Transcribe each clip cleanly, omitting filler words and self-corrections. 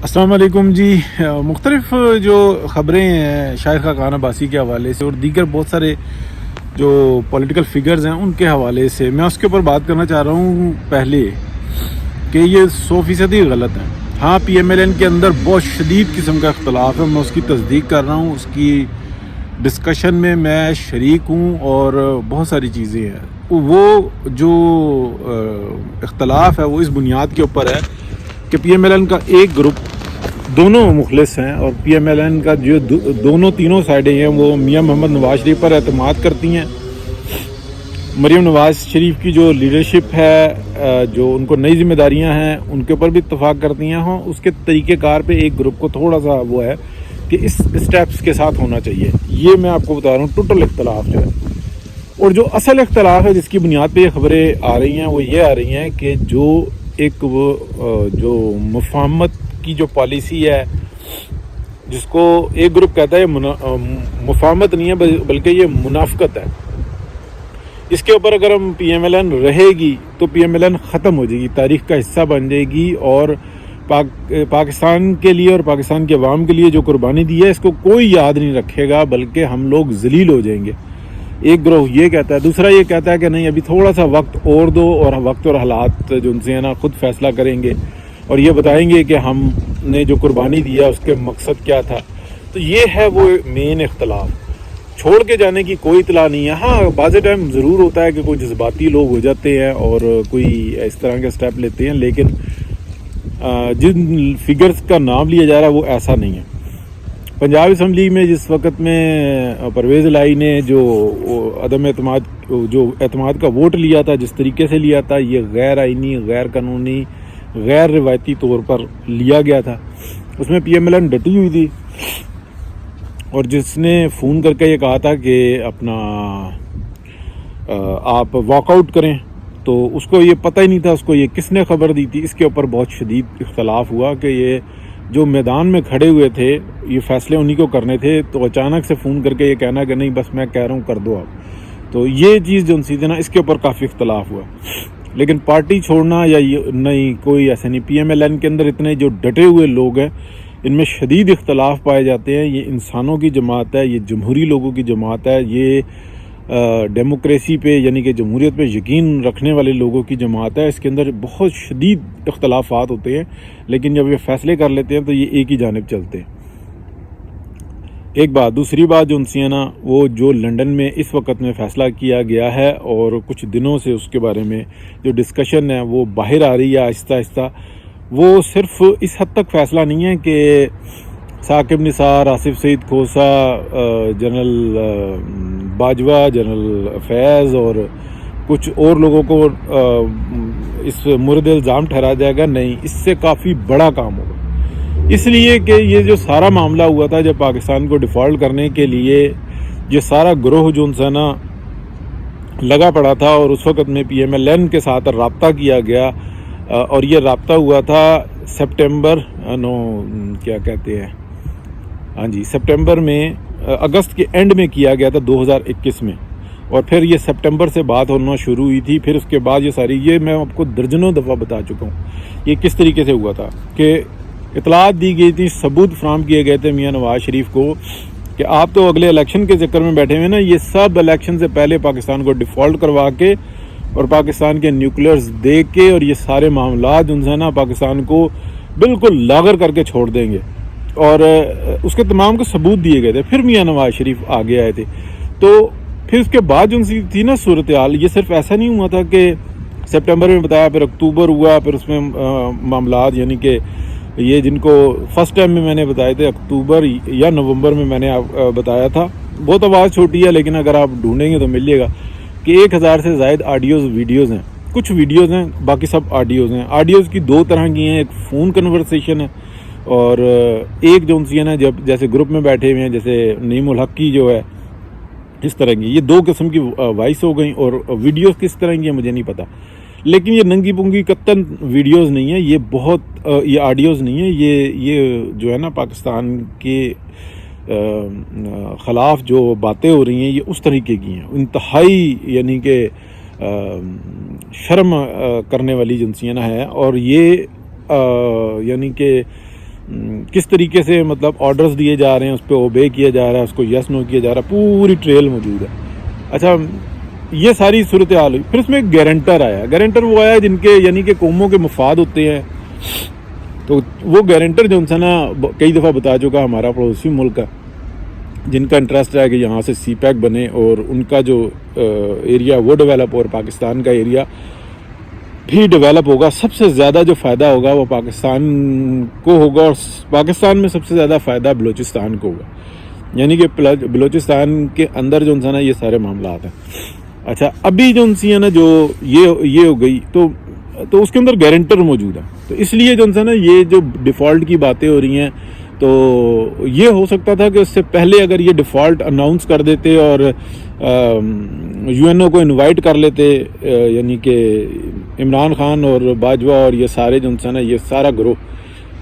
السلام علیکم جی۔ مختلف جو خبریں ہیں شاہد خاقان عباسی کے حوالے سے اور دیگر بہت سارے جو پولیٹیکل فگرز ہیں ان کے حوالے سے میں اس کے اوپر بات کرنا چاہ رہا ہوں پہلے کہ یہ 100% غلط ہے۔ ہاں، پی ایم ایل این کے اندر بہت شدید قسم کا اختلاف ہے، میں اس کی تصدیق کر رہا ہوں، اس کی ڈسکشن میں شریک ہوں اور بہت ساری چیزیں ہیں۔ وہ جو اختلاف ہے وہ اس بنیاد کے اوپر ہے کہ پی ایم ایل این کا ایک گروپ دونوں مخلص ہیں اور پی ایم ایل این کا جو تینوں سائڈیں ہیں وہ میاں محمد نواز شریف پر اعتماد کرتی ہیں۔ مریم نواز شریف کی جو لیڈرشپ ہے، جو ان کو نئی ذمہ داریاں ہیں ان کے اوپر بھی اتفاق کرتی ہیں۔ ہاں، اس کے طریقہ کار پہ ایک گروپ کو تھوڑا سا وہ ہے کہ اس اسٹیپس کے ساتھ ہونا چاہیے، یہ میں آپ کو بتا رہا ہوں۔ ٹوٹل اختلاف جو ہے اور جو اصل اختلاف ہے جس کی بنیاد پہ یہ خبریں آ رہی ہیں وہ یہ آ رہی ہیں کہ جو مفاہمت کی جو پالیسی ہے، جس کو ایک گروپ کہتا ہے مفاہمت نہیں ہے بلکہ یہ منافقت ہے، اس کے اوپر اگر ہم پی ایم ایل این رہے گی تو پی ایم ایل این ختم ہو جائے گی، تاریخ کا حصہ بن جائے گی اور پاکستان کے لیے اور پاکستان کے عوام کے لیے جو قربانی دی ہے اس کو کوئی یاد نہیں رکھے گا، بلکہ ہم لوگ ذلیل ہو جائیں گے۔ ایک گروہ یہ کہتا ہے، دوسرا یہ کہتا ہے کہ نہیں، ابھی تھوڑا سا وقت اور دو اور وقت اور حالات جو ان سے ہے نا خود فیصلہ کریں گے اور یہ بتائیں گے کہ ہم نے جو قربانی دیا اس کے مقصد کیا تھا۔ تو یہ ہے وہ مین اختلاف، چھوڑ کے جانے کی کوئی اطلاع نہیں ہے۔ ہاں، بعض ٹائم ضرور ہوتا ہے کہ کوئی جذباتی لوگ ہو جاتے ہیں اور کوئی اس طرح کے سٹیپ لیتے ہیں، لیکن جن فگرز کا نام لیا جا رہا ہے وہ ایسا نہیں ہے۔ پنجاب اسمبلی میں جس وقت میں پرویز الہی نے جو اعتماد کا ووٹ لیا تھا، جس طریقے سے لیا تھا، یہ غیر آئینی، غیر قانونی، غیر روایتی طور پر لیا گیا تھا۔ اس میں پی ایم ایل این ڈٹی ہوئی تھی اور جس نے فون کر کے یہ کہا تھا کہ اپنا آپ واک آؤٹ کریں، تو اس کو یہ پتہ ہی نہیں تھا اس کو یہ کس نے خبر دی تھی۔ اس کے اوپر بہت شدید اختلاف ہوا کہ یہ جو میدان میں کھڑے ہوئے تھے یہ فیصلے انہی کو کرنے تھے، تو اچانک سے فون کر کے یہ کہنا کہ نہیں بس میں کہہ رہا ہوں کر دو آپ، تو یہ چیز جو تھی نا اس کے اوپر کافی اختلاف ہوا۔ لیکن پارٹی چھوڑنا یا نہیں، کوئی ایسا نہیں۔ پی ایم ایل این کے اندر اتنے جو ڈٹے ہوئے لوگ ہیں ان میں شدید اختلاف پائے جاتے ہیں۔ یہ انسانوں کی جماعت ہے، یہ جمہوری لوگوں کی جماعت ہے، یہ ڈیموکریسی پہ یعنی کہ جمہوریت پہ یقین رکھنے والے لوگوں کی جماعت ہے۔ اس کے اندر بہت شدید اختلافات ہوتے ہیں، لیکن جب یہ فیصلے کر لیتے ہیں تو یہ ایک ہی جانب چلتے ہیں۔ ایک بات، دوسری بات جو انسی ہے نا، وہ جو لندن میں اس وقت میں فیصلہ کیا گیا ہے اور کچھ دنوں سے اس کے بارے میں جو ڈسکشن ہے وہ باہر آ رہی ہے آہستہ آہستہ، وہ صرف اس حد تک فیصلہ نہیں ہے کہ ثاقب نثار، آصف سعید کھوسا، جنرل باجوہ، جنرل فیض اور کچھ اور لوگوں کو اس مورد الزام ٹھہرایا جائے گا۔ نہیں، اس سے کافی بڑا کام ہوگا، اس لیے کہ یہ جو سارا معاملہ ہوا تھا جب پاکستان کو ڈیفالٹ کرنے کے لیے یہ سارا گروہ جو ان سے نا لگا پڑا تھا، اور اس وقت میں پی ایم ایل این کے ساتھ رابطہ کیا گیا اور یہ رابطہ ہوا تھا سپٹمبر میں اگست کے اینڈ میں کیا گیا تھا 2021 میں، اور پھر یہ سپٹمبر سے بات ہونا شروع ہوئی تھی۔ پھر اس کے بعد یہ میں آپ کو درجنوں دفعہ بتا چکا ہوں یہ کس طریقے سے ہوا تھا کہ اطلاعات دی گئی تھی، ثبوت فراہم کیے گئے تھے میاں نواز شریف کو کہ آپ تو اگلے الیکشن کے چکر میں بیٹھے ہوئے نا، یہ سب الیکشن سے پہلے پاکستان کو ڈیفالٹ کروا کے اور پاکستان کے نیوکلیئرز دے کے اور یہ سارے معاملات جو ہے نا پاکستان کو بالکل لاغر کر کے چھوڑ دیں گے، اور اس کے تمام کو ثبوت دیے گئے تھے۔ پھر میاں نواز شریف آگے آئے تھے، تو پھر اس کے بعد جو تھی نا صورتحال، یہ صرف ایسا نہیں ہوا تھا کہ سپٹمبر میں بتایا، پھر اکتوبر ہوا، پھر اس میں معاملات یعنی کہ یہ جن کو فرسٹ ٹائم میں نے بتائے تھے اکتوبر یا نومبر میں نے بتایا تھا، بہت آواز چھوٹی ہے لیکن اگر آپ ڈھونڈیں گے تو مل جائے گا کہ 1000 سے زائد آڈیوز ویڈیوز ہیں، کچھ ویڈیوز ہیں باقی سب آڈیوز ہیں۔ آڈیوز کی دو طرح کی ہیں، ایک فون کنورسیشن ہے اور ایک جو ہے نا جب جیسے گروپ میں بیٹھے ہوئے ہیں، جیسے نعیم الحق کی جو ہے اس طرح کی، یہ دو قسم کی وائس ہو گئیں، اور ویڈیوز کس طرح کی ہیں مجھے نہیں پتا، لیکن یہ ننگی پنگی قطن ویڈیوز نہیں ہے، یہ آڈیوز نہیں ہے، یہ جو ہے نا پاکستان کے خلاف جو باتیں ہو رہی ہیں یہ اس طریقے کی ہیں، انتہائی یعنی کہ شرم کرنے والی جنسیاں ہے، اور یہ یعنی کہ کس طریقے سے مطلب آرڈرز دیے جا رہے ہیں, اس پہ اوبے کیا جا رہا ہے, اس کو یس نو کیا جا رہا ہے, پوری ٹریل موجود ہے. اچھا, یہ ساری صورتحال ہوئی. پھر اس میں ایک گارنٹر آیا. گارنٹر وہ آیا جن کے یعنی کہ قوموں کے مفاد ہوتے ہیں. تو وہ گارنٹر جو ان نا کئی دفعہ بتا چکا ہمارا پڑوسی ملک ہے, جن کا انٹرسٹ ہے کہ یہاں سے سی پیک بنے اور ان کا جو ایریا وہ ڈیولپ, اور پاکستان کا ایریا بھی ڈیولپ ہوگا. سب سے زیادہ جو فائدہ ہوگا وہ پاکستان کو ہوگا, اور پاکستان میں سب سے زیادہ فائدہ بلوچستان کو ہوگا. یعنی کہ بلوچستان کے اندر جو نا یہ سارے معاملات ہیں. اچھا, ابھی جو سی ہے نا جو یہ ہو گئی تو اس کے اندر گارنٹر موجود ہے. تو اس لیے جو نا یہ جو ڈیفالٹ کی باتیں ہو رہی ہیں, تو یہ ہو سکتا تھا کہ اس سے پہلے اگر یہ ڈیفالٹ اناؤنس کر دیتے اور یو این او کو انوائٹ کر لیتے, یعنی کہ عمران خان اور باجوہ اور یہ سارے جو نا یہ سارا گروہ,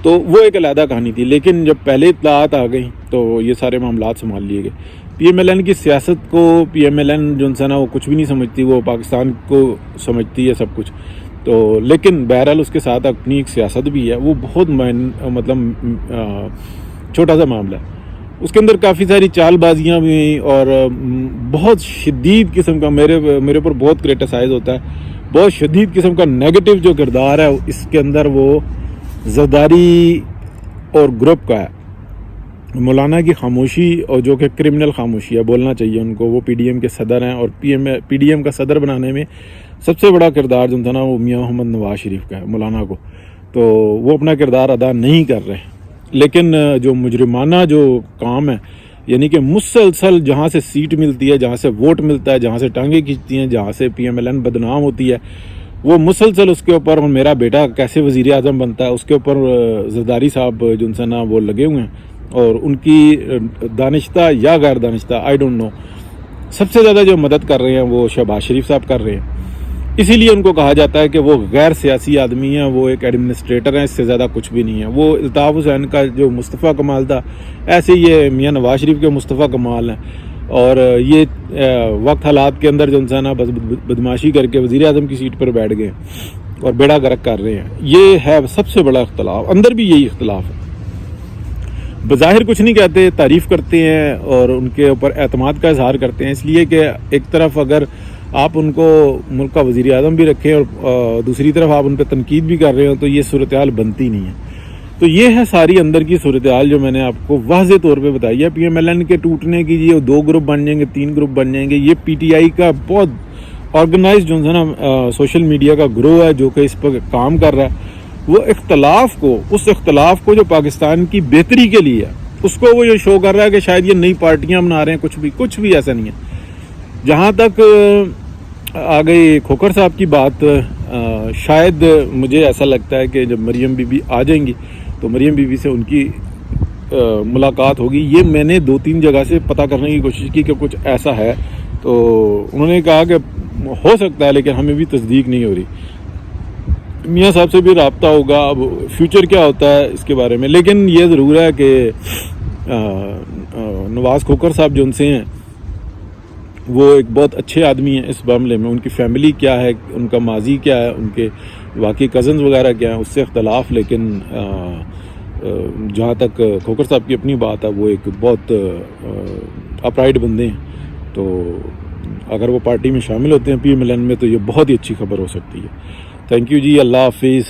تو وہ ایک علیحدہ کہانی تھی. لیکن جب پہلے اطلاعات آ گئیں تو یہ سارے معاملات سنبھال لیے گئے. پی ایم ایل این کی سیاست کو پی ایم ایل این جو نا وہ کچھ بھی نہیں سمجھتی, وہ پاکستان کو سمجھتی ہے سب کچھ. تو لیکن بہرحال اس کے ساتھ اپنی ایک سیاست بھی ہے, وہ بہت مطلب چھوٹا سا معاملہ ہے. اس کے اندر کافی ساری چال بازیاں بھی ہیں, اور بہت شدید قسم کا میرے پر بہت کرٹیسائز ہوتا ہے. بہت شدید قسم کا نیگیٹو جو کردار ہے اس کے اندر وہ زرداری اور گروپ کا ہے. مولانا کی خاموشی, اور جو کہ کرمنل خاموشی ہے, بولنا چاہیے ان کو. وہ پی ڈی ایم کے صدر ہیں, اور پی ڈی ایم کا صدر بنانے میں سب سے بڑا کردار جو تھا نا وہ میاں محمد نواز شریف کا ہے, مولانا کو. تو وہ اپنا کردار ادا نہیں کر رہے. لیکن جو مجرمانہ جو کام ہے, یعنی کہ مسلسل جہاں سے سیٹ ملتی ہے, جہاں سے ووٹ ملتا ہے, جہاں سے ٹانگیں کھینچتی ہیں, جہاں سے پی ایم ایل این بدنام ہوتی ہے, وہ مسلسل اس کے اوپر میرا بیٹا کیسے وزیر اعظم بنتا ہے, اس کے اوپر زرداری صاحب جو ان سے نا وہ لگے ہوئے ہیں. اور ان کی دانشتہ یا غیر دانشتہ آئی ڈونٹ نو, سب سے زیادہ جو مدد کر رہے ہیں وہ شہباز شریف صاحب کر رہے ہیں. اسی لیے ان کو کہا جاتا ہے کہ وہ غیر سیاسی آدمی ہیں, وہ ایک ایڈمنسٹریٹر ہیں, اس سے زیادہ کچھ بھی نہیں ہے. وہ الطاف حسین کا جو مصطفیٰ کمال تھا, ایسے یہ میاں نواز شریف کے مصطفیٰ کمال ہیں. اور یہ وقت حالات کے اندر جو انسان بس بدماشی کر کے وزیر اعظم کی سیٹ پر بیٹھ گئے اور بیڑا گرک کر رہے ہیں. یہ ہے سب سے بڑا اختلاف. اندر بھی یہی اختلاف ہے. بظاہر کچھ نہیں کہتے, تعریف کرتے ہیں اور ان کے اوپر اعتماد کا اظہار کرتے ہیں, اس لیے کہ ایک طرف اگر آپ ان کو ملک کا وزیر اعظم بھی رکھیں اور دوسری طرف آپ ان پہ تنقید بھی کر رہے ہو, تو یہ صورتحال بنتی نہیں ہے. تو یہ ہے ساری اندر کی صورتحال جو میں نے آپ کو واضح طور پہ بتائی ہے. پی ایم ایل این کے ٹوٹنے کی, یہ 2 گروپ بن جائیں گے, 3 گروپ بن جائیں گے. یہ پی ٹی آئی کا بہت آرگنائز جو ہے نا سوشل میڈیا کا گروہ ہے جو کہ اس پر کام کر رہا ہے. وہ اس اختلاف کو جو پاکستان کی بہتری کے لیے ہے, اس کو وہ یہ شو کر رہا ہے کہ شاید یہ نئی پارٹیاں بنا رہے ہیں. کچھ بھی ایسا نہیں ہے. جہاں تک آ گئی کھوکھر صاحب کی بات, شاید مجھے ایسا لگتا ہے کہ جب مریم بی بی آ جائیں گی تو مریم بی بی سے ان کی ملاقات ہوگی. یہ میں نے 2-3 جگہ سے پتہ کرنے کی کوشش کی کہ کچھ ایسا ہے, تو انہوں نے کہا کہ ہو سکتا ہے, لیکن ہمیں بھی تصدیق نہیں ہو رہی. میاں صاحب سے بھی رابطہ ہوگا. اب فیوچر کیا ہوتا ہے اس کے بارے میں, لیکن یہ ضرور ہے کہ نواز کھوکھر صاحب جو ان سے ہیں وہ ایک بہت اچھے آدمی ہیں. اس معاملے میں ان کی فیملی کیا ہے, ان کا ماضی کیا ہے, ان کے واقعی کزنز وغیرہ کیا ہیں, اس سے اختلاف. لیکن جہاں تک کھوکھر صاحب کی اپنی بات ہے, وہ ایک بہت اپرائٹ بندے ہیں. تو اگر وہ پارٹی میں شامل ہوتے ہیں پی ایم ایل این میں, تو یہ بہت ہی اچھی خبر ہو سکتی ہے. تھینک یو جی, اللہ حافظ.